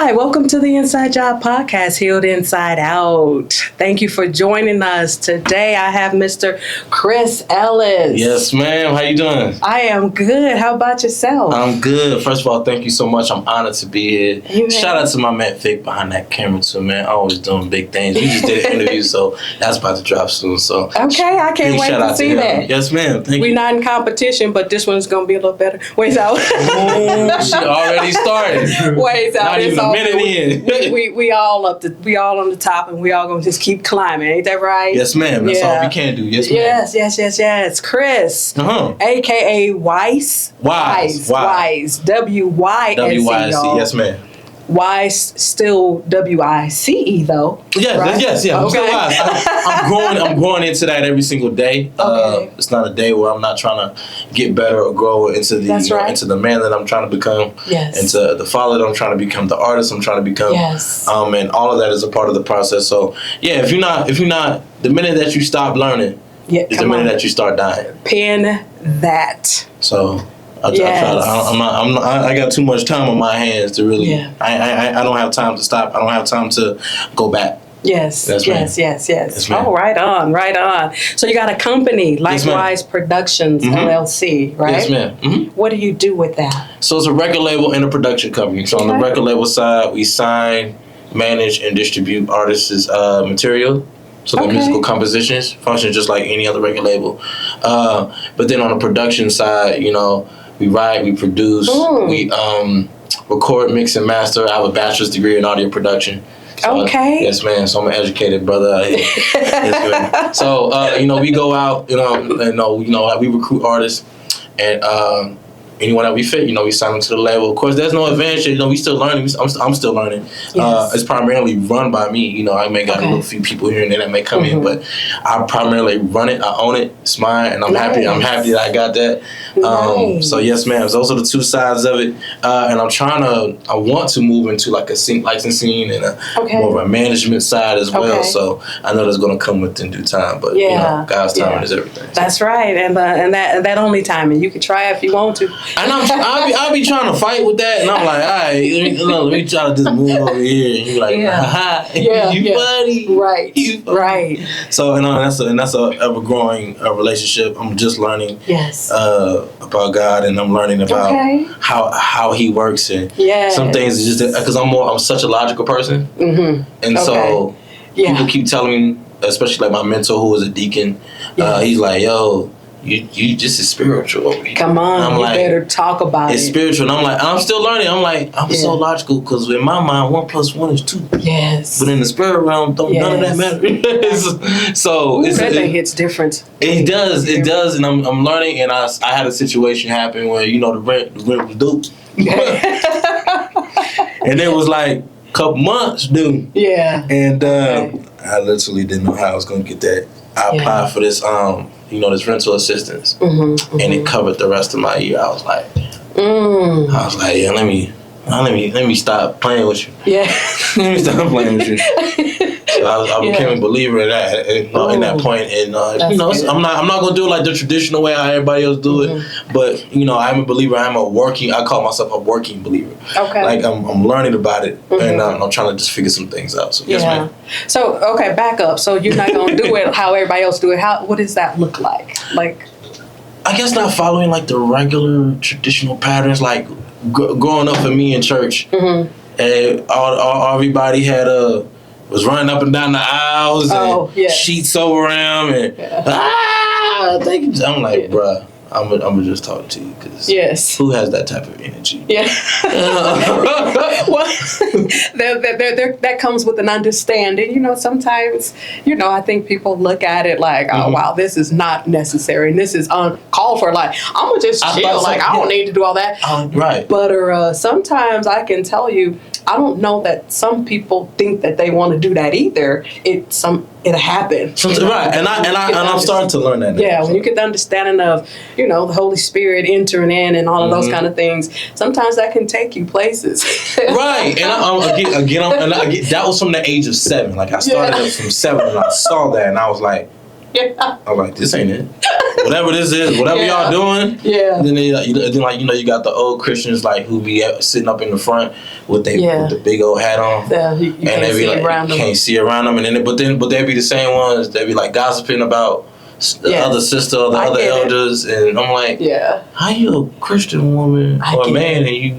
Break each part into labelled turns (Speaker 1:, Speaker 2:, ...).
Speaker 1: Hi, welcome to the Inside Job Podcast, Healed Inside Out. Thank you for joining us. Today I have Mr. Chris Ellis.
Speaker 2: Yes, ma'am. How you doing?
Speaker 1: I am good. How about yourself?
Speaker 2: I'm good. First of all, thank you so much. I'm honored to be here.
Speaker 1: Amen.
Speaker 2: Shout out to my man Vic behind that camera too, man. Always doing big things. We just did an interview, so that's about to drop soon. So
Speaker 1: okay, I can't wait to see that.
Speaker 2: Yes, ma'am. Thank
Speaker 1: We're
Speaker 2: you.
Speaker 1: not in competition, but this one's going to be a little better. Wait, so.
Speaker 2: She already started.
Speaker 1: Wait, so.
Speaker 2: Not even a minute in.
Speaker 1: We all on the top, and we all going to just keep climbing. Ain't that right?
Speaker 2: Yes, ma'am. That's all we can do. Yes, ma'am.
Speaker 1: Yes. Chris, a.k.a. Weiss.
Speaker 2: Wise.
Speaker 1: W-Y-S-E,
Speaker 2: W-Y-S-E.
Speaker 1: y'all.
Speaker 2: Yes, ma'am.
Speaker 1: Weiss still W-I-C-E, though.
Speaker 2: Yeah,
Speaker 1: right?
Speaker 2: yes. I'm still
Speaker 1: Okay.
Speaker 2: wise. I'm growing into that every single day.
Speaker 1: Okay.
Speaker 2: It's not a day where I'm not trying to get better or grow into the into the man that I'm trying to become.
Speaker 1: Yes.
Speaker 2: Into the father that I'm trying to become, the artist I'm trying to become.
Speaker 1: Yes.
Speaker 2: And all of that is a part of the process. So yeah, if you're not, the minute that you stop learning, is the minute that you start dying.
Speaker 1: Pin that.
Speaker 2: So. I got too much time on my hands to really. Yeah. I don't have time to stop. I don't have time to go back.
Speaker 1: Yes.
Speaker 2: Yes.
Speaker 1: Oh, right on. So you got a company, Likewise Productions LLC, right?
Speaker 2: Yes, ma'am. Mm-hmm.
Speaker 1: What do you do with that?
Speaker 2: So it's a record label and a production company. So on the record label side, we sign, manage, and distribute artists' material. So the musical compositions function just like any other record label. But then on the production side, we write, we produce, we record, mix, and master. I have a bachelor's degree in audio production. So, yes, ma'am. So I'm an educated brother out here. Yes, ma'am. So, we go out, we recruit artists, and anyone that we fit, we sign them to the label. Of course, there's no advantage. We still learning. I'm still learning.
Speaker 1: Yes.
Speaker 2: It's primarily run by me. I may got a little few people here and there that may come in, but I primarily run it. I own it. It's mine, and I'm happy. I'm happy that I got that. So yes, ma'am. Those are the two sides of it. And I want to move into like a licensing and more of a management side as well. So I know that's going to come within due time. But God's timing is everything. So.
Speaker 1: That's right, and that only timing. You can try if you want to.
Speaker 2: And I'll be trying to fight with that, and I'm like, all right, let me try to just move over here. And you're like, you buddy,
Speaker 1: right.
Speaker 2: So that's a ever growing relationship. I'm just learning about God, and I'm learning about how He works, and some things is just because I'm such a logical person, and so people keep telling me, especially like my mentor who was a deacon, he's like, yo. You just is spiritual over here.
Speaker 1: Come on, you better talk about it.
Speaker 2: It's spiritual. And I'm still learning. I'm like, I'm so logical because in my mind, 1 + 1 is 2.
Speaker 1: Yes.
Speaker 2: But in the spirit realm, none of that matters. So
Speaker 1: that thing hits different.
Speaker 2: It does. It does. And I'm learning. And I had a situation happen where, the rent was due. And it was like a couple months due.
Speaker 1: Yeah.
Speaker 2: And I literally didn't know how I was going to get that. I applied for this, this rental assistance, and it covered the rest of my year. I was like, yeah, let me stop playing with you.
Speaker 1: Yeah,
Speaker 2: let me stop playing with you. So I became a believer in that, in that point, and I'm not gonna do it like the traditional way how everybody else do it, but I'm a believer. I call myself a working believer.
Speaker 1: Okay,
Speaker 2: like I'm learning about it, and I'm trying to just figure some things out. So yes, ma'am.
Speaker 1: So back up. So you're not gonna do it how everybody else do it. What does that look like? Like,
Speaker 2: I guess not following like the regular traditional patterns, like growing up for me in church, and everybody was running up and down the aisles and sheets over them and thank you. I'm like, bruh, I'm gonna just talk to you because who has that type of energy?
Speaker 1: Yeah. Well, that comes with an understanding. Sometimes, I think people look at it like, oh, wow, this is not necessary and this is uncalled for. Like, I'm gonna just chill. Like, I don't need to do all that.
Speaker 2: Right.
Speaker 1: But sometimes I can tell you, I don't know that some people think that they want to do that either. It'll happen.
Speaker 2: Right, and I'm starting to learn that now.
Speaker 1: Yeah, when you get the understanding of, the Holy Spirit entering in and all of those kind of things, sometimes that can take you places.
Speaker 2: Right, and again, that was from the age of 7. Like I started from 7, and I saw that, and I was like, this ain't it. whatever this is, whatever
Speaker 1: Yeah.
Speaker 2: y'all doing.
Speaker 1: Yeah.
Speaker 2: And then you got the old Christians like who be sitting up in the front with with the big old hat on.
Speaker 1: Yeah, you
Speaker 2: And
Speaker 1: can't
Speaker 2: they be
Speaker 1: see
Speaker 2: like,
Speaker 1: around them.
Speaker 2: can't see around them, and then but they be the same ones. They be like gossiping about the
Speaker 1: Yes.
Speaker 2: other sister or the
Speaker 1: I
Speaker 2: other
Speaker 1: get it.
Speaker 2: elders, and I'm like,
Speaker 1: Yeah.
Speaker 2: how you a Christian woman
Speaker 1: I
Speaker 2: or a
Speaker 1: get
Speaker 2: man, and you?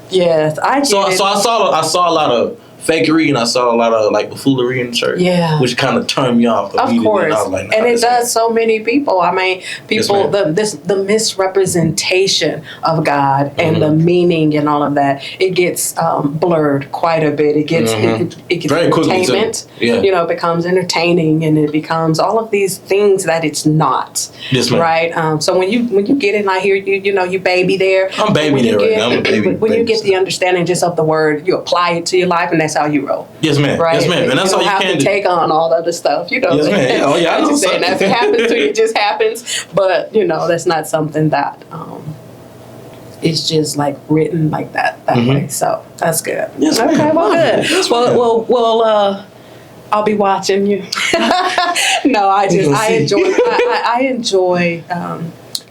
Speaker 1: Yes, I get
Speaker 2: So
Speaker 1: it.
Speaker 2: I saw a lot of fakery, and I saw a lot of like buffoonery in the church.
Speaker 1: Yeah.
Speaker 2: Which kind of turned me off.
Speaker 1: Of
Speaker 2: immediately,
Speaker 1: course,
Speaker 2: and I was like, nah,
Speaker 1: and it
Speaker 2: this
Speaker 1: does so many people. I mean, people the misrepresentation of God and the meaning and all of that. It gets blurred quite a bit. It gets it gets
Speaker 2: Very quickly, too.
Speaker 1: entertainment.
Speaker 2: Yeah.
Speaker 1: You know, it becomes entertaining, and it becomes all of these things that it's not.
Speaker 2: Yes, ma'am.
Speaker 1: Right. So when you get in, I hear you baby there.
Speaker 2: I'm baby
Speaker 1: When you
Speaker 2: there right
Speaker 1: get-
Speaker 2: now. I'm a baby.
Speaker 1: When you get the understanding just of the word, you apply it to your life, and that's how you roll.
Speaker 2: Yes, ma'am.
Speaker 1: Right.
Speaker 2: Yes, ma'am. And that's
Speaker 1: you
Speaker 2: all
Speaker 1: don't
Speaker 2: you
Speaker 1: have
Speaker 2: can
Speaker 1: to
Speaker 2: do.
Speaker 1: take on all the other stuff. You know.
Speaker 2: Yes, ma'am. Yeah, oh, yeah, I
Speaker 1: I'm
Speaker 2: know
Speaker 1: just saying,
Speaker 2: something.
Speaker 1: if it happens to you, it just happens. But that's not something that it's just like written like that way. So that's good.
Speaker 2: Yes, ma'am.
Speaker 1: Okay. Well, good.
Speaker 2: Yes, ma'am.
Speaker 1: Well. I'll be watching you. No, I enjoy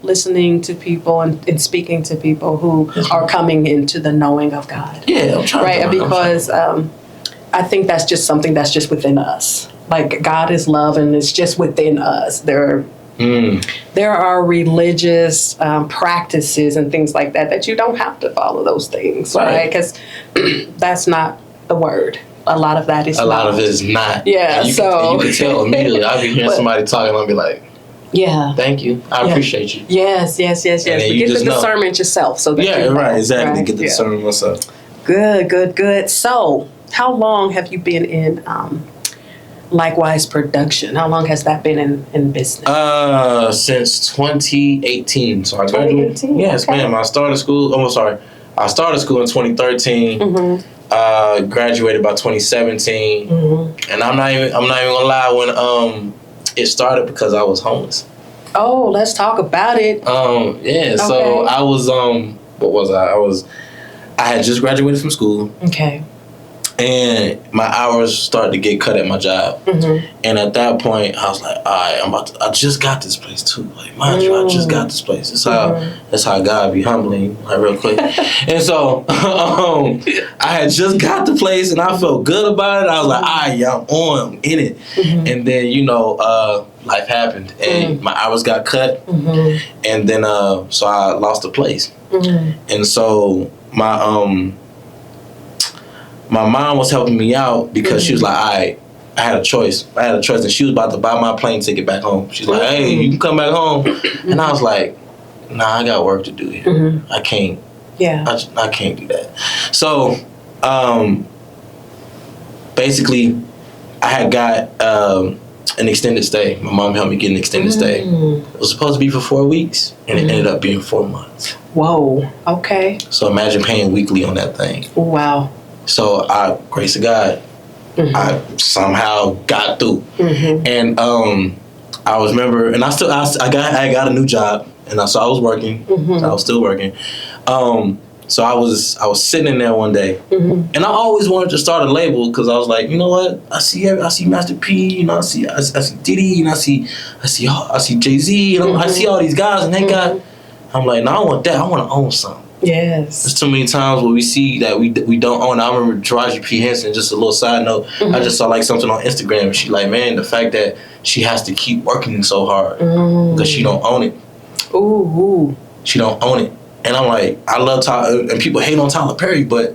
Speaker 1: listening to people and speaking to people who are coming into the knowing of God.
Speaker 2: Yeah, I'm trying.
Speaker 1: Right, because I think that's just something that's just within us. Like God is love, and it's just within us. There are religious practices and things like that you don't have to follow those things, right? Because that's not the word. A lot of that is.
Speaker 2: A lot of it is not.
Speaker 1: Yeah,
Speaker 2: and you can tell immediately. I'll be hearing somebody talking, I'll be like,
Speaker 1: yeah.
Speaker 2: thank you. I appreciate you.
Speaker 1: Yes.
Speaker 2: then
Speaker 1: But
Speaker 2: you
Speaker 1: get the
Speaker 2: just know.
Speaker 1: discernment yourself, so that
Speaker 2: Yeah,
Speaker 1: you know,
Speaker 2: right, exactly.
Speaker 1: right?
Speaker 2: Get the
Speaker 1: Yeah.
Speaker 2: discernment myself.
Speaker 1: Good. So, how long have you been in Likewise Production? How long has that been in business?
Speaker 2: Since 2018. So I graduated.
Speaker 1: 2018,
Speaker 2: Yes,
Speaker 1: okay.
Speaker 2: ma'am. I started school. Oh, sorry. I started school in 2013. Graduated by 2017. And I'm not even gonna lie, when it started because I was homeless.
Speaker 1: Oh, let's talk about it.
Speaker 2: Yeah. So
Speaker 1: Okay.
Speaker 2: I was what was I had just graduated from school.
Speaker 1: Okay.
Speaker 2: And my hours started to get cut at my job. And at that point, I was like, all right, I just got this place too. Like, mind you, I just got this place. That's how God be humbling, like, real quick. And so, I had just got the place and I felt good about it. I was like, all right, yeah, I'm in it. And then, life happened and my hours got cut. And then, so I lost the place. And so, my mom was helping me out because she was like, all right, I had a choice, and she was about to buy my plane ticket back home. She's like, hey, you can come back home. And I was like, nah, I got work to do here. I can't.
Speaker 1: Yeah.
Speaker 2: I can't do that. So, basically, I had got an extended stay. My mom helped me get an extended stay. It was supposed to be for 4 weeks, and it ended up being 4 months.
Speaker 1: Whoa. Okay.
Speaker 2: So imagine paying weekly on that thing.
Speaker 1: Wow.
Speaker 2: So grace of God, I somehow got through. And I was remember, and I got a new job, and so I was working. I was still working. So I was sitting in there one day, and I always wanted to start a label because I was like, you know what? I see Master P, I see Diddy, I see Jay-Z, I see all these guys, and they got. I'm like, no, I want that. I want to own something.
Speaker 1: Yes.
Speaker 2: There's too many times where we see that we don't own. I remember Taraji P. Henson, just a little side note, I just saw like something on Instagram, and she like, man, the fact that she has to keep working so hard because she don't own it.
Speaker 1: Ooh.
Speaker 2: She don't own it. And I'm like, I love Tyler, and people hate on Tyler Perry, but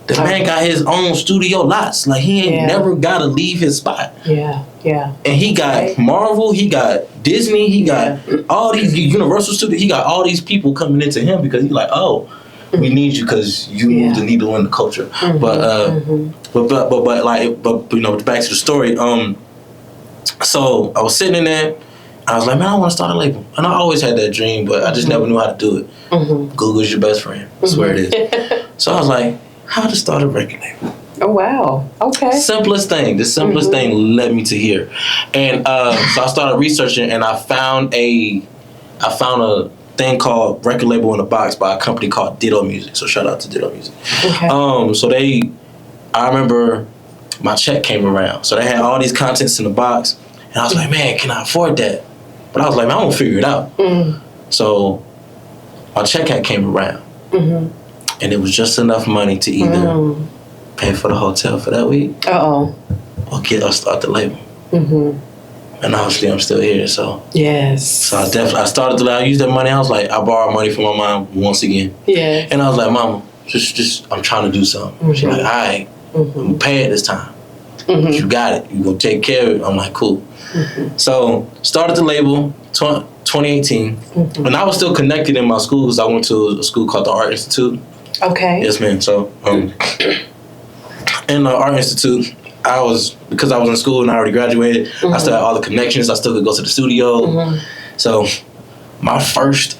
Speaker 2: the man got his own studio lots. Like, he ain't never got to leave his spot.
Speaker 1: Yeah.
Speaker 2: And he got Marvel, he got Disney, he got all these Universal Studios. He got all these people coming into him because he's like, oh, we need you because you move the needle in the culture. But back to the story. So I was sitting in there. I was like, man, I want to start a label. And I always had that dream, but I just never knew how to do it. Google's your best friend. I swear it is. So I was like, how to start a record label.
Speaker 1: Oh, wow. Okay.
Speaker 2: Simplest thing. The simplest thing led me to here. And so I started researching, and I found a thing called Record Label in a Box by a company called Ditto Music. So shout out to Ditto Music.
Speaker 1: Okay.
Speaker 2: I remember my check came around. So they had all these contents in the box. And I was like, man, can I afford that? But I was like, man, I'm gonna figure it out. So my check had came around, and it was just enough money to either pay for the hotel for that week, or start the label. And obviously, I'm still here. So So I started to use that money. I was like, I borrowed money from my mom once again.
Speaker 1: Yeah.
Speaker 2: And I was like, Mama, just I'm trying to do something. She's like, all right, I'm gonna pay it this time. You got it. You gonna take care of it. I'm like, cool. So started the label 2018, and I was still connected in my school because I went to a school called the Art Institute.
Speaker 1: Okay.
Speaker 2: Yes, ma'am. So in the Art Institute, because I was in school and I already graduated, I still had all the connections. I still could go to the studio. So my first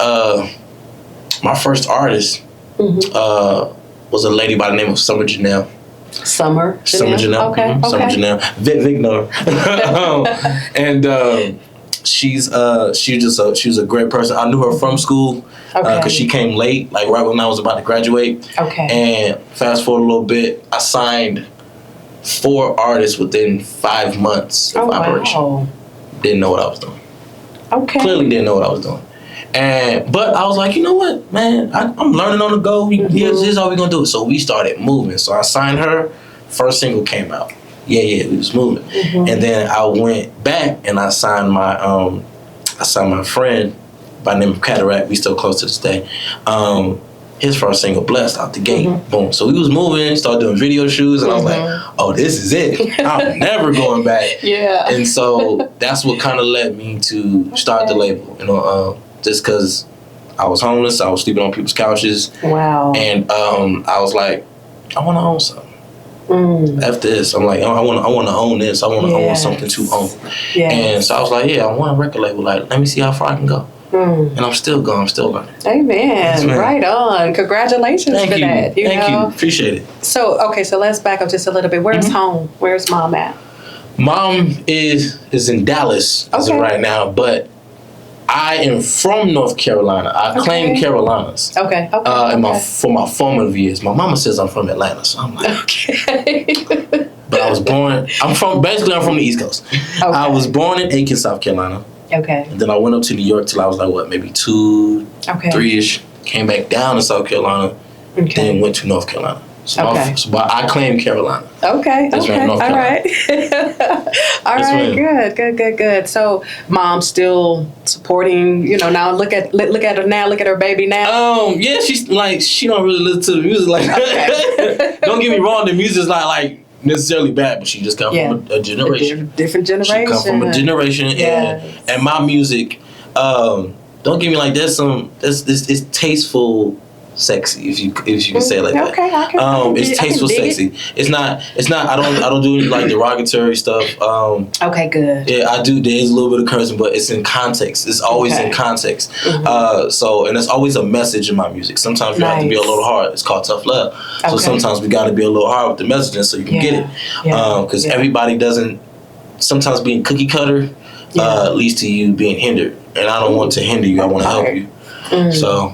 Speaker 2: artist was a lady by the name of Summer Janelle.
Speaker 1: Summer Janelle. Okay.
Speaker 2: Summer Janelle. Victor. And she was a great person. I knew her from school because she came late, like right when I was about to graduate.
Speaker 1: Okay.
Speaker 2: And fast forward a little bit, I signed 4 artists within 5 months of operation.
Speaker 1: Wow.
Speaker 2: Didn't know what I was doing.
Speaker 1: Okay.
Speaker 2: Clearly didn't know what I was doing. But I was like, you know what, man, I'm learning on the go. Here's how we gonna do it. So we started moving. So I signed her. First single came out. Yeah, we was moving. And then I went back and I signed my friend by the name of Cataract. We still close to this day. His first single, Blessed, out the gate. Boom. So we was moving, started doing video shoots, and I was like, oh, this is it. I'm never going back.
Speaker 1: Yeah.
Speaker 2: And so that's what kind of led me to start the label, just because I was homeless, I was sleeping on people's couches.
Speaker 1: Wow.
Speaker 2: And I was like, I want to own something. After this, I'm like, I want to own this. I want to own something to own. And so I was like, I want a record label. Like, let me see how far I can go. And I'm still going. I'm still learning.
Speaker 1: Amen.
Speaker 2: Yes,
Speaker 1: right on. Congratulations
Speaker 2: Thank
Speaker 1: for
Speaker 2: you.
Speaker 1: that.
Speaker 2: Thank you. Appreciate it.
Speaker 1: So, okay, so let's back up just a little bit. Where's home? Where's mom at?
Speaker 2: Mom is in Dallas as of right now, but I am from North Carolina. I claim Carolinas.
Speaker 1: Okay.
Speaker 2: For my formative years. My mama says I'm from Atlanta, so I'm like,
Speaker 1: okay.
Speaker 2: But I was born. I'm from the East Coast.
Speaker 1: Okay.
Speaker 2: I was born in Aiken, South Carolina.
Speaker 1: Okay.
Speaker 2: And then I went up to New York till I was like, maybe 2, 3-ish. Came back down to South Carolina. Then went to North Carolina. So I claim Carolina.
Speaker 1: Okay.
Speaker 2: That's right, North Carolina.
Speaker 1: All right. Good. So mom's still supporting, now look at her now, look at her baby now.
Speaker 2: Yeah, she's like, she don't really listen to the music like that. Don't get me wrong, the music's not like necessarily bad, but she just come from a generation.
Speaker 1: Different generation.
Speaker 2: She come from a generation, and my music, don't get me like it's tasteful, sexy, if you can say it like that.
Speaker 1: Okay,
Speaker 2: it's tasteful, sexy. It's not. I don't do any like derogatory stuff.
Speaker 1: Okay, good.
Speaker 2: Yeah, I do. There is a little bit of cursing, but it's in context. It's always in context. And there's always a message in my music. Sometimes you have to be a little hard. It's called tough love. So sometimes we got to be a little hard with the messaging so you can get it. Because everybody doesn't. Sometimes being cookie cutter leads to you being hindered, and I don't want to hinder you. I want to help you. So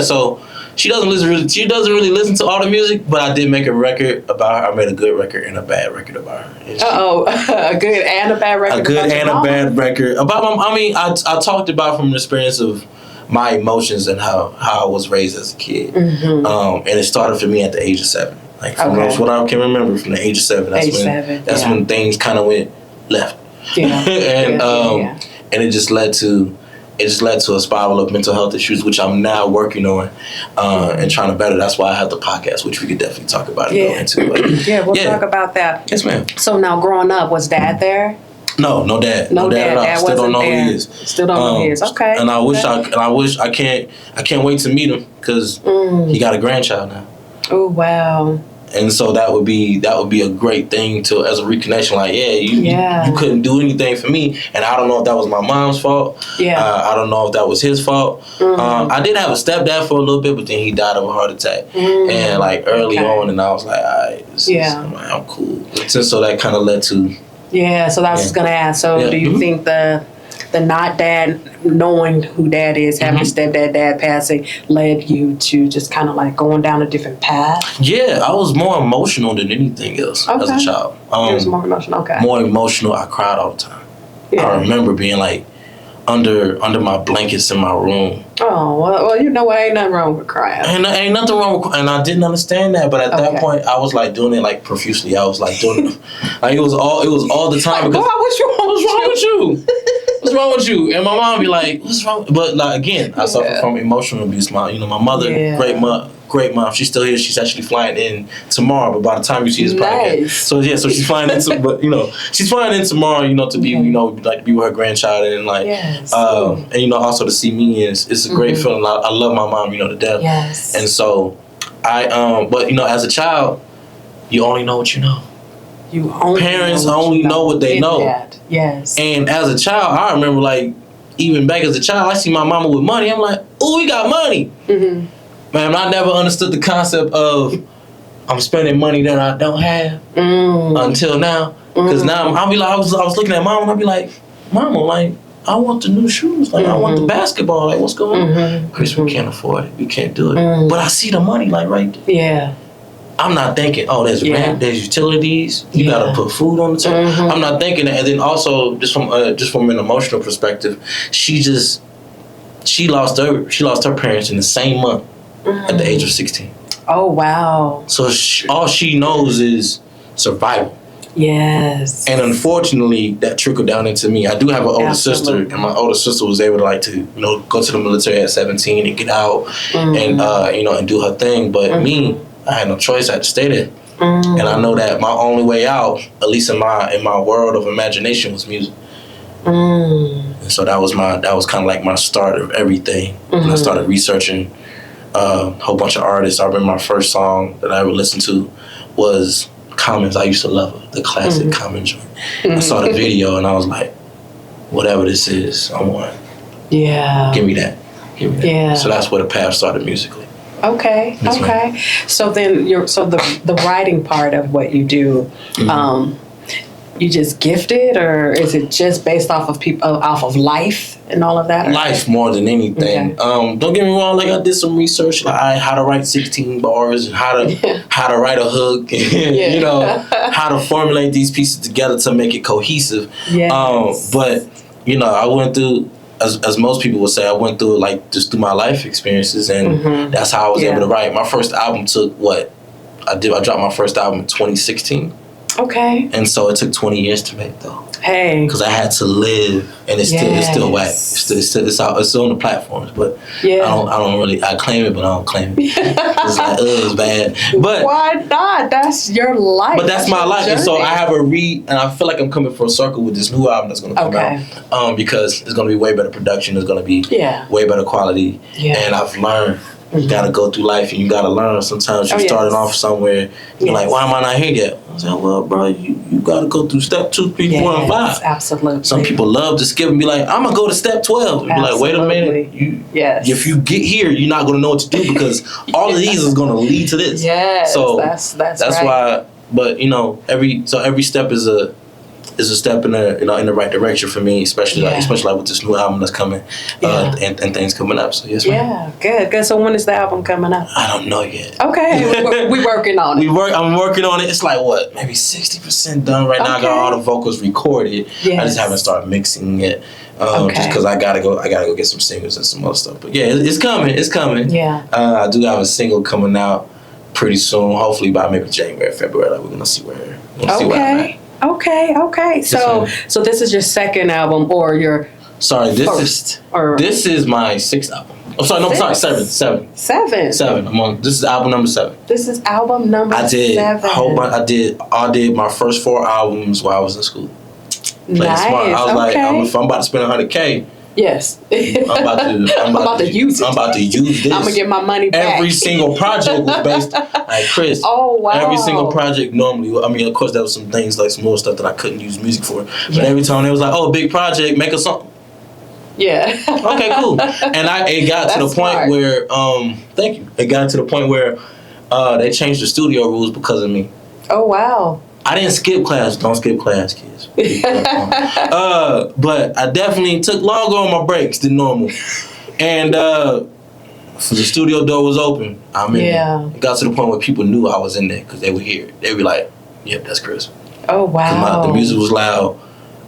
Speaker 2: so she doesn't listen. She doesn't really listen to all the music, but I did make a record about her. I made a good record and a bad record about her.
Speaker 1: A good and a bad record.
Speaker 2: A good and a bad record about my. I mean, I talked about from the experience of my emotions and how I was raised as a kid, and it started for me at the age of 7. Like from what I can remember from the age of 7. That's when things kind of went left. And it just led to. It just led to a spiral of mental health issues, which I'm now working on and trying to better. That's why I have the podcast, which we could definitely talk about and go into. But,
Speaker 1: we'll talk about that.
Speaker 2: Yes, ma'am.
Speaker 1: So now, growing up, was Dad there?
Speaker 2: No dad. No dad at all.
Speaker 1: Dad
Speaker 2: Still don't know
Speaker 1: there.
Speaker 2: who he is.
Speaker 1: Still don't know who he is. Okay.
Speaker 2: And I can't wait to meet him because he got a grandchild now.
Speaker 1: Oh wow.
Speaker 2: And so that would be a great thing as a reconnection. Like, you couldn't do anything for me, and I don't know if that was my mom's fault. I don't know if that was his fault. I did have a stepdad for a little bit, but then he died of a heart attack, and like early on, and I was like, all right, I'm cool. So that kind of led to. Yeah,
Speaker 1: so I was just gonna ask. So, do you think the not dad knowing who dad is, having a stepdad, dad passing, led you to just kind of like going down a different path?
Speaker 2: Yeah, I was more emotional than anything else as a child.
Speaker 1: You was more emotional. Okay.
Speaker 2: More emotional. I cried all the time. I remember being like under my blankets in my room.
Speaker 1: Oh, well, you know what? Ain't nothing wrong with crying.
Speaker 2: Ain't nothing wrong with, and I didn't understand that, but at that point, I was like doing it like profusely. I was like doing it, like it was all the time.
Speaker 1: Like,
Speaker 2: because
Speaker 1: what's wrong with you?
Speaker 2: What's wrong with you? And my mom be like, what's wrong? But like again, I suffer from emotional abuse. My mother, great mom. She's still here. She's actually flying in tomorrow. But by the time you see this podcast, so she's flying in. But she's flying in tomorrow. To be like to be with her grandchild and like and also to see me it's a great feeling. I love my mom to death.
Speaker 1: Yes.
Speaker 2: And so I but as a child, you only know what you know. Parents only know what they know.
Speaker 1: Yes.
Speaker 2: And as a child, I remember like even back as a child, I see my mama with money. I'm like, oh, we got money. Mm-hmm. Man, I never understood the concept of I'm spending money that I don't have until now. Because now I'll be like, I was looking at mom and I'll be like, Mama, like I want the new shoes. Like I want the basketball. Like what's going on? Chris, we can't afford it. We can't do it. But I see the money like right there.
Speaker 1: Yeah.
Speaker 2: I'm not thinking, oh, there's rent, there's utilities. You gotta put food on the table. I'm not thinking that. And then also, just from an emotional perspective, she lost her parents in the same month at the age of 16.
Speaker 1: Oh wow!
Speaker 2: So all she knows is survival.
Speaker 1: Yes.
Speaker 2: And unfortunately, that trickled down into me. I do have an older sister, and my older sister was able to go to the military at 17 and get out, and and do her thing. But me, I had no choice. I had to stay there. And I know that my only way out, at least in my world of imagination, was music. And so that was kind of like my start of everything. And I started researching a whole bunch of artists. I remember my first song that I ever listened to was Commons. I used to love it, the classic Common joint. I saw the video and I was like, whatever this is, I want it.
Speaker 1: Yeah.
Speaker 2: Give me that. Yeah. So that's where the path started musically.
Speaker 1: Okay.
Speaker 2: Yes,
Speaker 1: okay.
Speaker 2: Ma'am.
Speaker 1: So then the writing part of what you do, you just gifted, or is it just based off of life and all of that?
Speaker 2: Life more than anything. Okay. Don't get me wrong. Like I did some research, like how to write 16 bars and how to write a hook, and, how to formulate these pieces together to make it cohesive.
Speaker 1: Yes.
Speaker 2: But I went through, as most people would say, I went through like just through my life experiences, and that's how I was able to write. My first album took I dropped my first album in 2016.
Speaker 1: Okay.
Speaker 2: And so it took 20 years to make though.
Speaker 1: Hey.
Speaker 2: Because I had to live, and it's still whack. It's out. It's on the platforms, but I claim it, but I don't claim it. It's like it's bad. But
Speaker 1: why not? That's your life.
Speaker 2: But that's my life, and so I have and I feel like I'm coming full circle with this new album that's going to come out. Because it's going to be way better production. It's going to be way better quality. Yeah. And I've learned. You gotta go through life and you gotta learn. Sometimes you're starting off somewhere, you're like, why am I not here yet? I was like, well, bro, you gotta go through step 2, 3, 4, and 5.
Speaker 1: Absolutely.
Speaker 2: Some people love to skip and be like, I'm gonna go to step 12. And be like, wait a minute. If you get here, you're not gonna know what to do because all of these is gonna lead to this.
Speaker 1: Yes.
Speaker 2: So
Speaker 1: that's
Speaker 2: right. Why. But every step is a step in the right direction for me, especially with this new album that's coming and things coming up. So yes, ma'am.
Speaker 1: Yeah, good. So when is the album coming out?
Speaker 2: I don't know yet.
Speaker 1: Okay, we working on it.
Speaker 2: I'm working on it. It's like maybe 60% done right now. I got all the vocals recorded. Yes. I just haven't started mixing it. Just because I gotta go get some singles and some other stuff. But yeah, it's coming. Yeah. I do have a single coming out pretty soon. Hopefully by maybe January, February. Like we're gonna see where I'm at. Okay. So this is your second album or your first? This is my 6th album. Oh, sorry, no, I'm sorry, 7. 7. This is album number 7.
Speaker 1: This is album number 7.
Speaker 2: I did my first 4 albums while I was in school.
Speaker 1: Nice.
Speaker 2: Smart. I was like, if I'm about to spend $100K.
Speaker 1: Yes.
Speaker 2: I'm about to use it. I'm about to use this.
Speaker 1: I'm gonna get my money back.
Speaker 2: Every single project was based like Chris.
Speaker 1: Oh wow.
Speaker 2: Every single project normally, I mean, of course there was some things like some more stuff that I couldn't use music for. But every time they was like, oh, big project, make a song.
Speaker 1: Yeah.
Speaker 2: Okay, cool. And it got to the point where thank you. It got to the point where they changed the studio rules because of me.
Speaker 1: Oh wow.
Speaker 2: I didn't skip class. Don't skip class, kids. But I definitely took longer on my breaks than normal. And the studio door was open. I'm in there. It got to the point where people knew I was in there because they would hear it. They'd be like, yep, that's Chris.
Speaker 1: Oh, wow.
Speaker 2: The music was loud.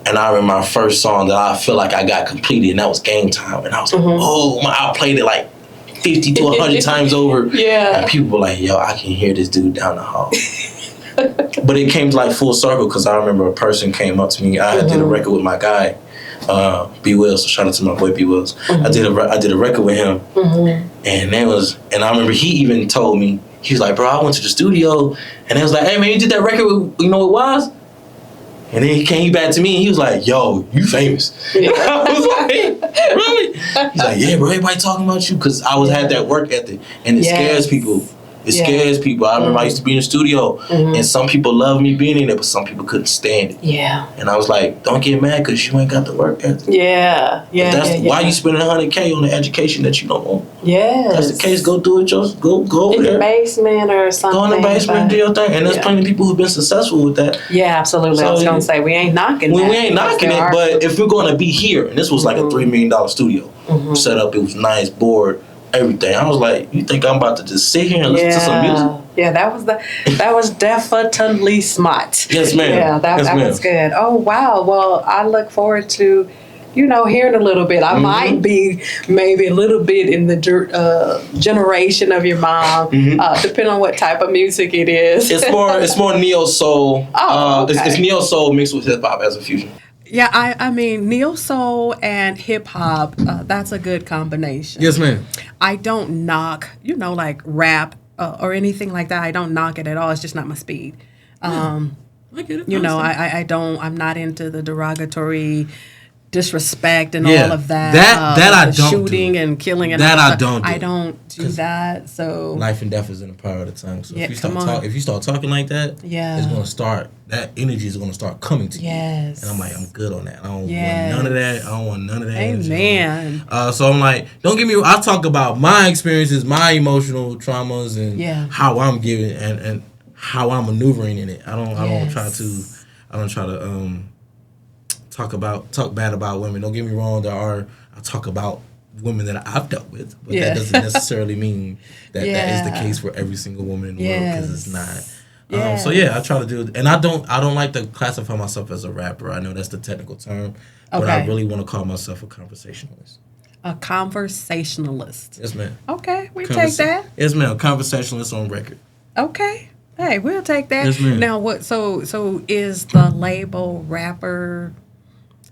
Speaker 2: And I remember my first song that I feel like I got completed, and that was Game Time. And I was like, oh, I played it like 50 to 100 times over.
Speaker 1: Yeah.
Speaker 2: And people were like, yo, I can hear this dude down the hall. But it came to like full circle because I remember a person came up to me. I did a record with my guy, B Wills. So shout out to my boy B Wills. I did a record with him, and I remember he even told me, he was like, bro, I went to the studio, and they was like, hey man, you did that record with, you know what it was? And then he came back to me and he was like, yo, you famous. Yeah. I was like, really? He's like, yeah, bro, everybody talking about you because I had that work ethic, and it scares people. It scares people. I remember I used to be in the studio, and some people loved me being in there, but some people couldn't stand it. Yeah. And I was like, don't get mad because you ain't got the work ethic. Yeah. Why you spending $100K on the education that you don't want. Yeah. That's the case. Go do it. Just go over
Speaker 1: in
Speaker 2: there.
Speaker 1: In the basement or something.
Speaker 2: Go in the basement and do your thing. And there's plenty of people who've been successful with that.
Speaker 1: Yeah, absolutely. So I was going to say, we ain't knocking
Speaker 2: we ain't knocking it, but if we're going to be here, and this was like a $3 million studio set up, it was nice, board, everything. I was like, you think I'm about to just sit here and listen to some music?
Speaker 1: Yeah, that was definitely smart.
Speaker 2: Yes, ma'am.
Speaker 1: Yeah, that was good. Oh, wow. Well, I look forward to, hearing a little bit. I might be maybe a little bit in the generation of your mom, depending on what type of music it is.
Speaker 2: It's more neo soul.
Speaker 1: Okay.
Speaker 2: It's neo soul mixed with hip hop as a fusion.
Speaker 1: Yeah, I mean, neo soul and hip hop, that's a good combination.
Speaker 3: Yes, ma'am.
Speaker 1: I don't knock, like rap or anything like that. I don't knock it at all. It's just not my speed.
Speaker 3: I get it.
Speaker 1: I'm not into the derogatory disrespect and all of that.
Speaker 3: That I don't
Speaker 1: shooting
Speaker 3: do.
Speaker 1: and killing and
Speaker 3: that
Speaker 1: all
Speaker 3: I don't do.
Speaker 1: I don't do that. So
Speaker 3: life and death is in the power of the tongue. So if you start talking like that, it's gonna start. That energy is gonna start coming to you. Yes. And I'm like, I'm good on that. I don't want none of that. I don't want none of that.
Speaker 1: Amen.
Speaker 3: So I'm like, don't get me. I talk about my experiences, my emotional traumas, and how I'm giving and how I'm maneuvering in it. I don't try to talk bad about women. Don't get me wrong. I talk about women that I've dealt with, but that doesn't necessarily mean that is the case for every single woman in the world, because it's not. So I try to do it, and I don't like to classify myself as a rapper. I know that's the technical term, but I really want to call myself a conversationalist.
Speaker 1: A conversationalist.
Speaker 3: Yes, ma'am.
Speaker 1: Okay, we take that.
Speaker 3: Yes, ma'am. Conversationalist on record.
Speaker 1: Okay. Hey, we'll take that.
Speaker 3: Yes, ma'am.
Speaker 1: Now, what? So is the label rapper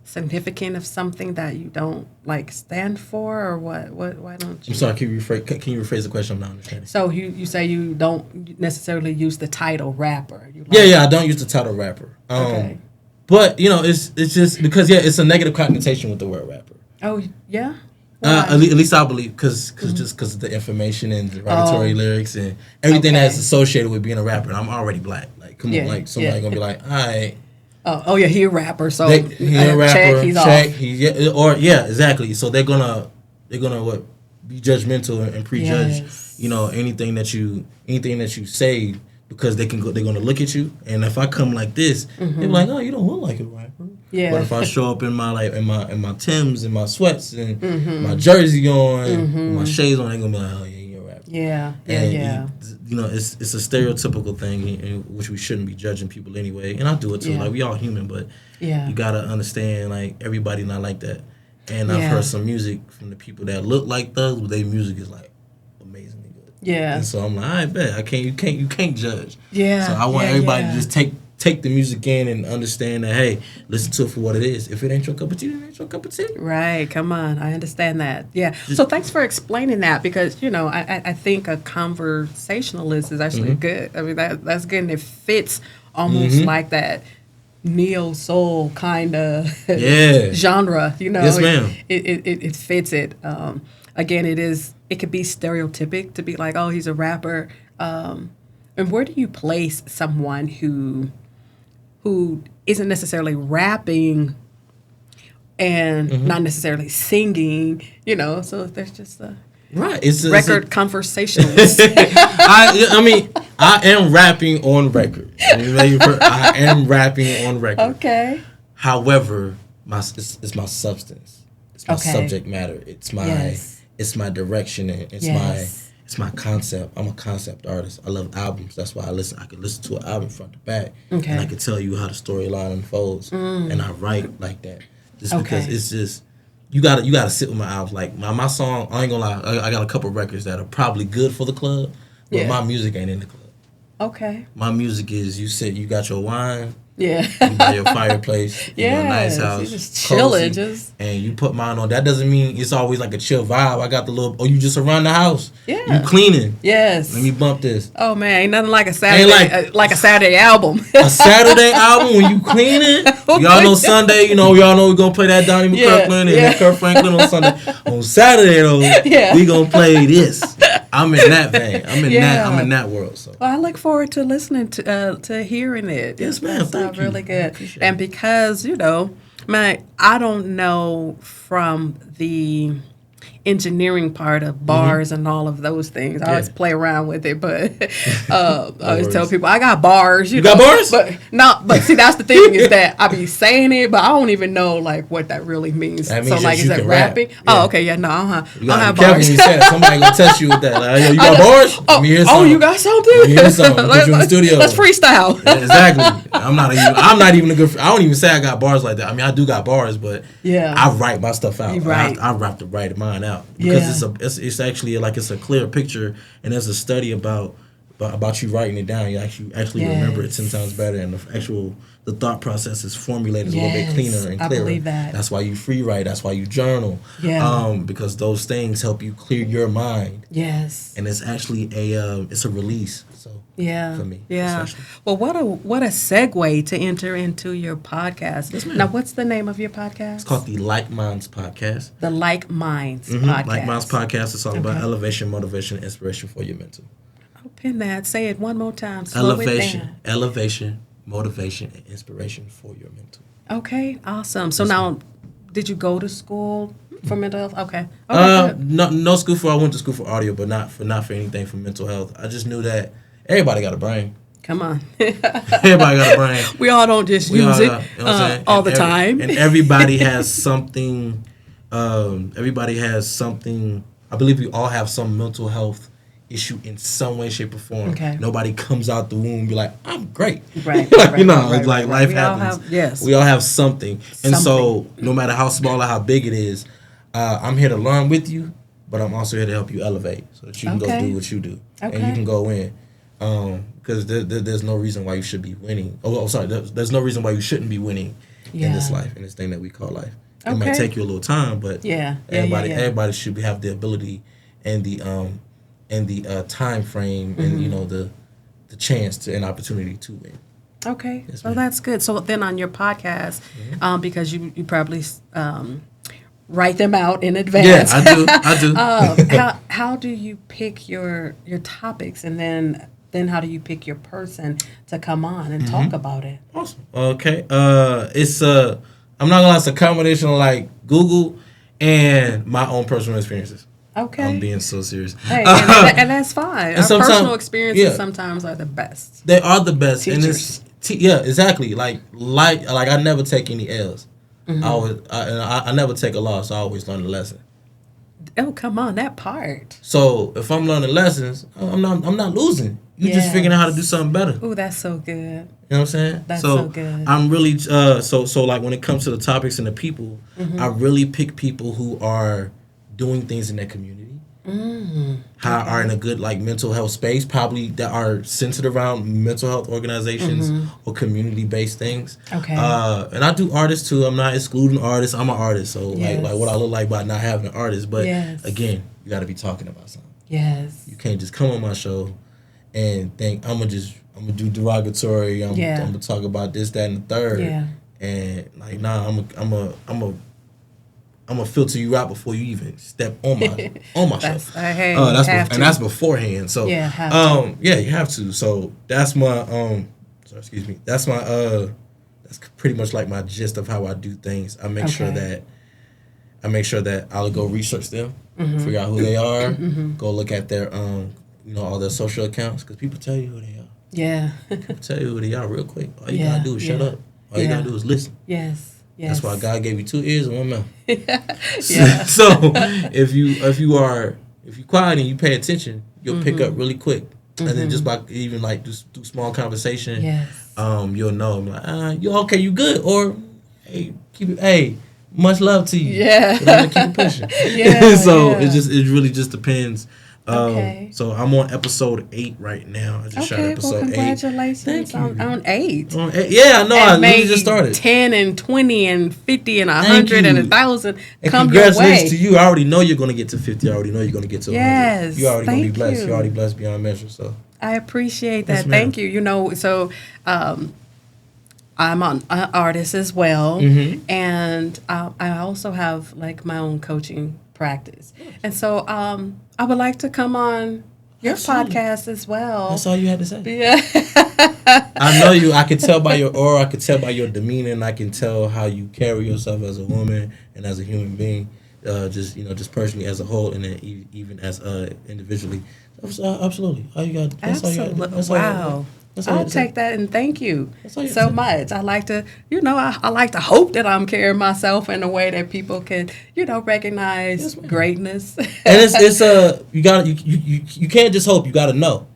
Speaker 1: significant of something that you don't stand for, or what? Why don't you?
Speaker 3: I'm sorry. Can you rephrase the question? I'm not understanding.
Speaker 1: So you say you don't necessarily use the title rapper.
Speaker 3: I don't use the title rapper. Okay. But it's just because it's a negative connotation with the word rapper.
Speaker 1: Oh yeah.
Speaker 3: At least I believe, because of the information and the derogatory lyrics and everything that's associated with being a rapper. And I'm already black. Like, come on, somebody gonna be like, all right.
Speaker 1: Oh yeah, he a rapper. So
Speaker 3: he a rapper.
Speaker 1: Check, he's off.
Speaker 3: Exactly. So they're gonna be judgmental and prejudge. Anything that you say, because they're gonna look at you. And if I come like this, they're like, oh, you don't look like a rapper. Yeah. But if I show up in my in my Timbs and my sweats and my jersey on, with my shades on, they're gonna be like, oh yeah, you're a rapper.
Speaker 1: Yeah.
Speaker 3: It's a stereotypical thing in which we shouldn't be judging people anyway. And I do it too. Like, we all human, but you gotta understand, like, everybody not like that. And I've heard some music from the people that look like thugs, but their music is like amazingly good. Yeah. And so I'm like, I bet you can't judge. Yeah. So I want everybody to just take the music in and understand that, hey, listen to it for what it is. If it ain't your cup of tea, then it ain't your cup of tea.
Speaker 1: Right. Come on. I understand that. Yeah. So thanks for explaining that, because, I think a conversationalist is actually good. I mean, that's good. And it fits almost like that neo soul kind of genre,
Speaker 3: Yes, ma'am.
Speaker 1: It fits it. Again, it could be stereotypic to be like, oh, he's a rapper. And where do you place someone who isn't necessarily rapping and not necessarily singing, so there's just a record conversationalist.
Speaker 3: I am rapping on record. I am rapping on record.
Speaker 1: Okay.
Speaker 3: However, it's my substance. It's my subject matter. It's my direction. And it's my concept. I'm a concept artist. I love albums. That's why I can listen to an album front to back, and I can tell you how the storyline unfolds. And I write like that, just because it's just you gotta sit with my albums. Like my song, I ain't gonna lie, I got a couple records that are probably good for the club, but my music ain't in the club.
Speaker 1: Okay.
Speaker 3: My music is you got your wine.
Speaker 1: Yeah.
Speaker 3: You by your fireplace. You know, nice house.
Speaker 1: You just chilling,
Speaker 3: and you put mine on. That doesn't mean it's always like a chill vibe. I got the little. Oh, you just around the house.
Speaker 1: Yeah.
Speaker 3: You cleaning.
Speaker 1: Yes.
Speaker 3: Let me bump this.
Speaker 1: Oh man, ain't nothing like a Saturday like a Saturday album.
Speaker 3: A Saturday album when you cleaning. Y'all know Sunday. Y'all know we gonna play that Donnie McClurkin and that Kirk Franklin on Sunday. On Saturday though, we gonna play this. I'm in that vein. I'm in that world. So
Speaker 1: well, I look forward to listening to hearing it.
Speaker 3: Yes, ma'am. Thank you.
Speaker 1: Really good. And because I don't know from the engineering part of bars and all of those things. I always play around with it, but I always tell people I got bars. You know,
Speaker 3: got bars?
Speaker 1: But see, that's the thing is that I be saying it, but I don't even know like what that really means.
Speaker 3: That means
Speaker 1: so like, is that rapping?
Speaker 3: Rap.
Speaker 1: Oh, okay, yeah, no, I don't have
Speaker 3: You
Speaker 1: bars.
Speaker 3: when you say that. Somebody gonna test you with that. Like, yo, you got bars? Let me hear something.
Speaker 1: You got something?
Speaker 3: Let me hear something. Put you in the studio.
Speaker 1: Let's freestyle.
Speaker 3: Yeah, exactly. I'm not even a good. I don't even say I got bars like that. I mean, I do got bars, but I write my stuff out.
Speaker 1: Right.
Speaker 3: I write the right mine out because it's actually like it's a clear picture, and there's a study about you writing it down. You actually remember it 10 times better, and the thought process is formulated a little bit cleaner and clearer.
Speaker 1: I believe that.
Speaker 3: That's why you free write. That's why you journal.
Speaker 1: Yeah.
Speaker 3: Because those things help you clear your mind.
Speaker 1: Yes.
Speaker 3: And it's actually it's a release. So for me.
Speaker 1: Yeah.
Speaker 3: Especially.
Speaker 1: Well, what a segue to enter into your podcast. Yes, now, what's the name of your podcast?
Speaker 3: It's called the Like Minds Podcast.
Speaker 1: The Like Minds Podcast.
Speaker 3: Like Minds Podcast. It's all about elevation, motivation, and inspiration for your mental.
Speaker 1: Oh, pin that. Say it one more time. Slow
Speaker 3: Elevation, motivation, and inspiration for your mental.
Speaker 1: Okay, awesome. So now, did you go to school for mental health? Okay.
Speaker 3: No school for. I went to school for audio, but not for anything for mental health. I just knew that everybody got a brain.
Speaker 1: Come on.
Speaker 3: Everybody got a brain.
Speaker 1: We all don't just use it all the time.
Speaker 3: And everybody has something. Everybody has something. I believe we all have some mental health issue in some way, shape, or form.
Speaker 1: Okay.
Speaker 3: Nobody comes out the womb and be like, I'm great.
Speaker 1: Right.
Speaker 3: Life happens. We all have something. And so no matter how small or how big it is, I'm here to learn with you, but I'm also here to help you elevate so that you can go do what you do. And you can go in. Because there's no reason why you should be winning. There's no reason why you shouldn't be winning in this life, in this thing that we call life. It might take you a little time, but everybody should have the ability and the time frame and the chance to an opportunity to win.
Speaker 1: Okay, that's good. So then on your podcast, because you probably write them out in advance.
Speaker 3: Yeah, I do.
Speaker 1: How do you pick your topics, and then how do you pick your person to come on and talk about it?
Speaker 3: Awesome. Okay. It's I'm not gonna lie, it's a combination of like Google and my own personal experiences.
Speaker 1: Okay.
Speaker 3: I'm being so serious.
Speaker 1: Hey, and that's fine.
Speaker 3: And
Speaker 1: our personal experiences sometimes are the best.
Speaker 3: They are the best.
Speaker 1: Teachers.
Speaker 3: And exactly. Like I never take any L's. I never take a loss. I always learn a lesson.
Speaker 1: Oh, come on, that part.
Speaker 3: So if I'm learning lessons, I'm not losing. You're just figuring out how to do something better.
Speaker 1: Oh, that's so good.
Speaker 3: You know what I'm saying?
Speaker 1: That's so good.
Speaker 3: I'm really so like when it comes to the topics and the people, I really pick people who are doing things in their community, are in a good like mental health space, probably that are centered around mental health organizations or community-based things.
Speaker 1: Okay.
Speaker 3: And I do artists too. I'm not excluding artists. I'm an artist, so like what I look like by not having an artist. But again, you got to be talking about something.
Speaker 1: Yes.
Speaker 3: You can't just come on my show and think I'm gonna do derogatory. I'm gonna talk about this, that, and the third.
Speaker 1: Yeah.
Speaker 3: And like, nah, I'm gonna filter you out before you even step on my show. That's beforehand. So you have to. So that's my That's my that's pretty much like my gist of how I do things. I make sure that I'll go research them, figure out who they are, go look at their all their social accounts, because people tell you who they are.
Speaker 1: Yeah.
Speaker 3: People tell you who they are real quick. All you gotta do is shut up. All you gotta do is listen.
Speaker 1: Yes.
Speaker 3: That's why God gave you 2 ears and 1 mouth.
Speaker 1: Yeah.
Speaker 3: So if you quiet and you pay attention, you'll pick up really quick. And then just by even like just do small conversation, you'll know. I'm like, you okay? You good? Or hey, much love to you.
Speaker 1: Yeah,
Speaker 3: keep it pushing. It really just depends. So I'm on episode 8 right now. I just shot episode 8.
Speaker 1: Congratulations on 8.
Speaker 3: Yeah, I know. I literally just started.
Speaker 1: 10 and 20 and 50 and 100 and 1,000 come your way.
Speaker 3: Congratulations to you. I already know you're going to get to 50. I already know you're going to get to 100.
Speaker 1: Yes,
Speaker 3: you're already going to be blessed. You're already blessed beyond measure. So
Speaker 1: I appreciate that. Thank you. You know, so I'm an artist as well, and I also have like my own coaching practice, and so I would like to come on your podcast as well.
Speaker 3: That's all you had to say.
Speaker 1: Yeah.
Speaker 3: I know you. I can tell by your aura. I can tell by your demeanor, and I can tell how you carry yourself as a woman and as a human being. Just personally as a whole, and then even as individually. Absolutely. All you got.
Speaker 1: Wow. I'll take that and thank you so much. I like to, I like to hope that I'm carrying myself in a way that people can, recognize greatness.
Speaker 3: And it's you can't just hope. You got to know.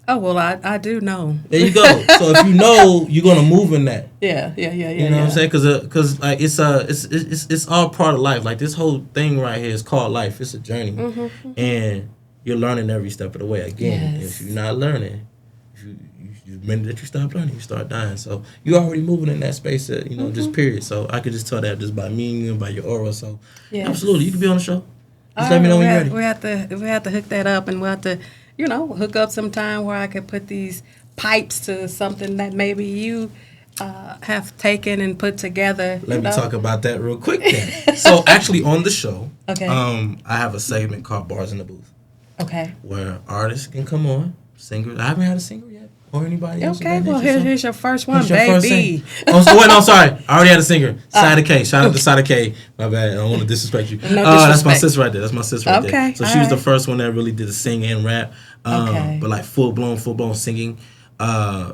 Speaker 1: Oh well, I do know.
Speaker 3: There you go. So if you know, you're gonna move in that.
Speaker 1: Yeah.
Speaker 3: You know what I'm saying? Because like it's all part of life. Like this whole thing right here is called life. It's a journey, and you're learning every step of the way. Again, if you're not learning, the minute that you stop learning, you start dying. So you're already moving in that space, just period. So I could just tell that just by meeting you and by your aura. So absolutely, you can be on the show. Just let me know when you're ready.
Speaker 1: We have to hook that up, and we'll have to, hook up some time where I could put these pipes to something that maybe you have taken and put together.
Speaker 3: Let me talk about that real quick then. So actually on the show, I have a segment called Bars in the Booth.
Speaker 1: Okay.
Speaker 3: Where artists can come on, singers. I haven't had a singer yet. Or anybody else.
Speaker 1: Okay, well, here's your first one,
Speaker 3: baby. Sorry. I already had a singer. Sada K. Shout out to Sada K. My bad. I don't want to disrespect you.
Speaker 1: No
Speaker 3: that's my sis right there.
Speaker 1: Okay.
Speaker 3: So she was the first one that really did sing and rap. But like full blown singing. I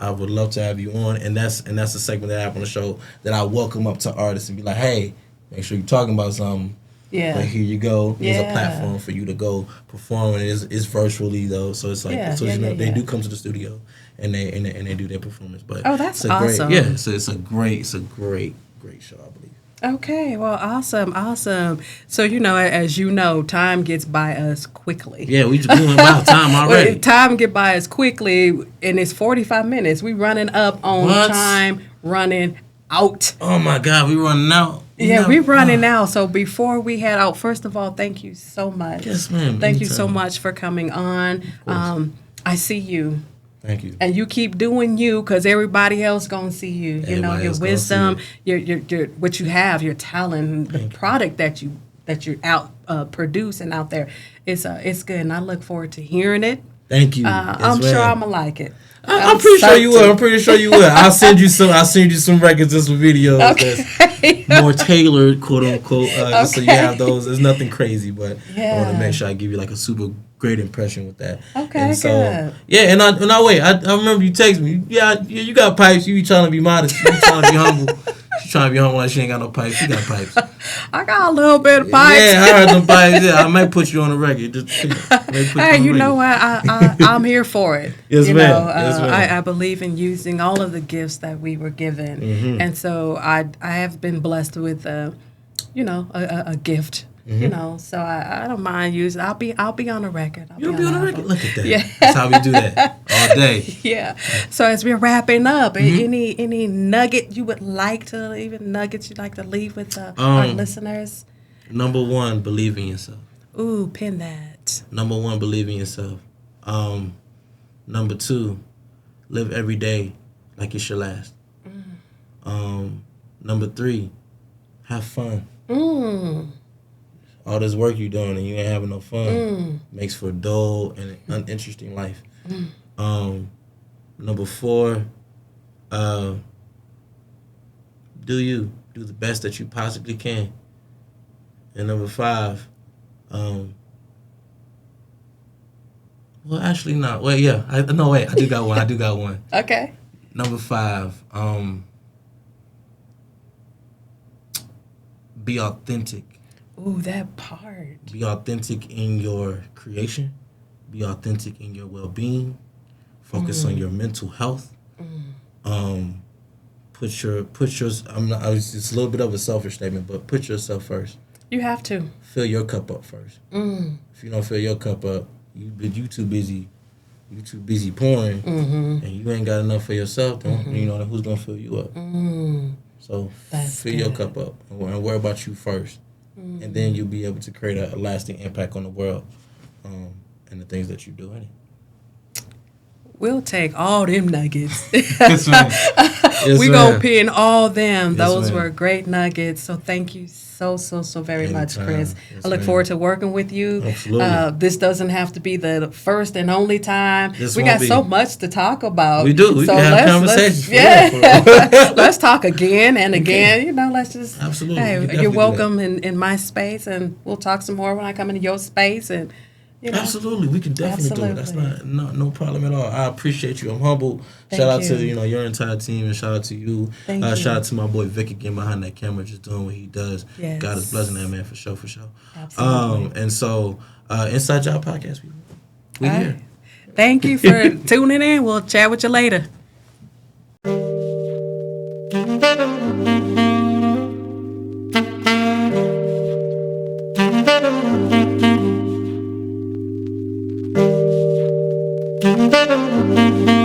Speaker 3: would love to have you on, and that's a segment that I have on the show that I welcome up to artists and be like, hey, make sure you're talking about something.
Speaker 1: Yeah.
Speaker 3: Like here you go. There's a platform for you to go perform, and it's virtually though. So it's like they do come to the studio and they do their performance. But
Speaker 1: that's awesome.
Speaker 3: So it's a great show, I believe.
Speaker 1: Okay, well, awesome. So as you know, time gets by us quickly.
Speaker 3: Yeah, we just doing about time already.
Speaker 1: Well, time get by us quickly, and it's 45 minutes. We running up on time, running out.
Speaker 3: Oh my God, we running out.
Speaker 1: Yeah, we're running now. So before we head out, first of all, thank you so much.
Speaker 3: Yes, ma'am.
Speaker 1: Thank you so much for coming on. I see you.
Speaker 3: Thank you.
Speaker 1: And you keep doing you, because everybody else gonna see you. Your wisdom, your what you have, your talent, the product that you out produce and out there. It's good, and I look forward to hearing it.
Speaker 3: Thank you.
Speaker 1: I'm sure I'm gonna like it.
Speaker 3: I'm pretty sure you will. I'll send you some records and some videos that's more tailored, quote unquote, just so you have those. There's nothing crazy, but I want to make sure I give you like a super great impression with that.
Speaker 1: Okay,
Speaker 3: and so,
Speaker 1: good.
Speaker 3: Yeah, and I wait. I remember you text me. Yeah, you got pipes. You trying to be modest. You trying to be humble. She's trying to be humble like she ain't got no pipes. She got pipes.
Speaker 1: I got a little bit of pipes.
Speaker 3: Yeah, I heard them pipes. Yeah, I might put you on the record.
Speaker 1: Hey, you know what? I'm here for it.
Speaker 3: Yes, ma'am.
Speaker 1: I believe in using all of the gifts that we were given, and so I have been blessed with, a gift. So I don't mind using. I'll be on the record.
Speaker 3: You'll be on the record. Look at that.
Speaker 1: Yeah.
Speaker 3: That's how we do that all day.
Speaker 1: Yeah. So as we're wrapping up, any nugget you would like to leave with our listeners?
Speaker 3: Number 1, believe in yourself.
Speaker 1: Ooh, pin that.
Speaker 3: Number 1, believe in yourself. Number 2, live every day like it's your last. Number 3, have fun. All this work you're doing and you ain't having no fun makes for a dull and uninteresting life. Number 4, do the best that you possibly can. And number 5, well, actually not. Wait, yeah. I do got one.
Speaker 1: Okay.
Speaker 3: Number 5, be authentic.
Speaker 1: Ooh, that part.
Speaker 3: Be authentic in your creation. Be authentic in your well-being. Focus on your mental health. Put your. I'm not. It's a little bit of a selfish statement, but put yourself first.
Speaker 1: You have to
Speaker 3: fill your cup up first. If you don't fill your cup up, you too busy. You too busy pouring, and you ain't got enough for yourself. Then then who's gonna fill you up? So fill your cup up and worry about you first, and then you'll be able to create a lasting impact on the world, and the things that you do in it.
Speaker 1: We'll take all them nuggets.
Speaker 3: Yes, ma'am. Yes,
Speaker 1: we
Speaker 3: ma'am.
Speaker 1: gonna pin all them.
Speaker 3: Yes,
Speaker 1: Those
Speaker 3: ma'am.
Speaker 1: were great nuggets. So thank you so very much,
Speaker 3: Anytime.
Speaker 1: Chris.
Speaker 3: Yes,
Speaker 1: I look
Speaker 3: ma'am.
Speaker 1: forward to working with you.
Speaker 3: Absolutely.
Speaker 1: This doesn't have to be the first and only time.
Speaker 3: This
Speaker 1: we
Speaker 3: won't
Speaker 1: got
Speaker 3: be.
Speaker 1: so much to talk about.
Speaker 3: We do. We
Speaker 1: so
Speaker 3: can have
Speaker 1: let's,
Speaker 3: conversations.
Speaker 1: Yeah. Let's talk again and again. Let's just.
Speaker 3: Absolutely. We can
Speaker 1: Hey,
Speaker 3: definitely
Speaker 1: you're
Speaker 3: do
Speaker 1: welcome in my space, and we'll talk some more when I come into your space. And
Speaker 3: Absolutely, we can definitely do it. That's no problem at all. I appreciate you. I'm humble.
Speaker 1: Thank
Speaker 3: shout out
Speaker 1: you.
Speaker 3: to your entire team, and shout out to you.
Speaker 1: Thank you.
Speaker 3: Shout out to my boy Vic again behind that camera, just doing what he does.
Speaker 1: Yes.
Speaker 3: God is blessing that man for sure.
Speaker 1: Absolutely.
Speaker 3: And so Inside Job Podcast, we
Speaker 1: All
Speaker 3: here.
Speaker 1: right. Thank you for tuning in. We'll chat with you later.
Speaker 4: Thank you.